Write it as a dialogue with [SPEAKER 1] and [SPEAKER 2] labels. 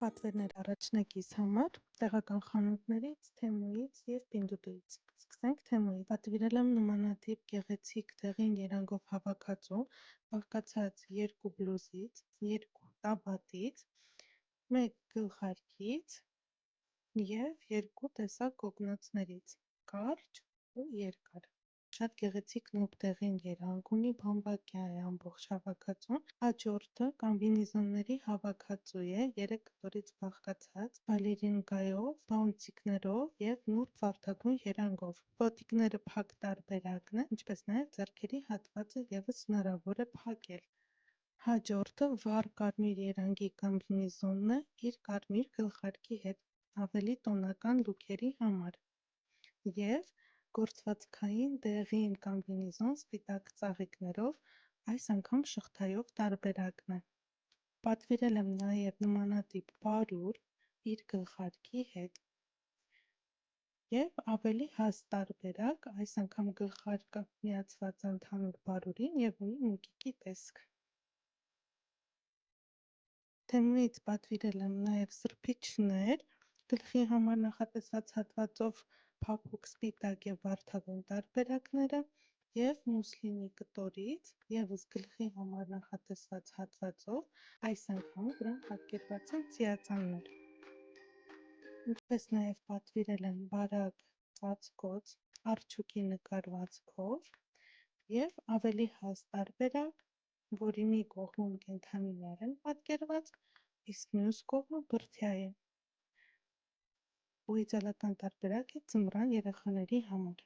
[SPEAKER 1] Պատվերներ առաջնակից համար տեղական խանութներից, Թեմուից և Պինդուտուից։ Սկսենք Թեմուից։ Պատվիրել եմ նմանատիպ գեղեցիկ դեղին երանգով հավաքածու, բաղկացած 2 բլուզից, 2 տաբատից, 1 գլխարկից և 2 տեսակ կոգնոցներից՝ կարճ ու երկար։ Շատ գեղեցիկ նուրբ դեղին երանգ ունի, բամբակյա է ամբողջ հավաքածուն։ Հաջորդը կամբինեզոնների հավաքածու է 3 կտորից բաղկացած, բալերինկայով, բաունտիկներով և նուրբ վարդագույն երանգով։ Ոտիկները փակ տարբերակն է, ինչպես նաև ձեռքերի հատվածը ևս հնարավոր է փակել։ Հաջորդը վառ կարմիր երանգի կամբինեզոնն է իր կարմիր գլխարկի հետ, ավելի տոնական լուքերի համար։ Եվ գործվածքային դեղին կամբինեզոն սպիտակ ծաղիկներով, այս անգամ շղթայով տարբերակն է։ Պատվիրել եմ նաև նմանատիպ պարուր իր գլխարկի հետ և ավելի հաստ տարբերակ, այս անգամ գլխարկը միացված է ընդհանուր պարուրին և ունի մուկիկի տեսք։ Թեմուից պատվիրել եմ նաև սրբիչներ, գլխի համար նախատեսված հատվածով փափուկ սպիտակ և վարդագույն տարբերակները և մուսլինի կտորից ևս գլխի համար նախատեսված հատվածով, այս անգամ դրանք պատկերված են ծիածաններ։ Ինչպես նաև պատվիրել եմ բարակ ծածկոց արջուկի նկարվածքով և ավելի հաստ տարբերակ, որի մի կողմում կենդանիներ են պատկերված, իսկ մյուս կողմը բրդյա է ու իդեալական տարբերակ է ձմռան երեխաների համար։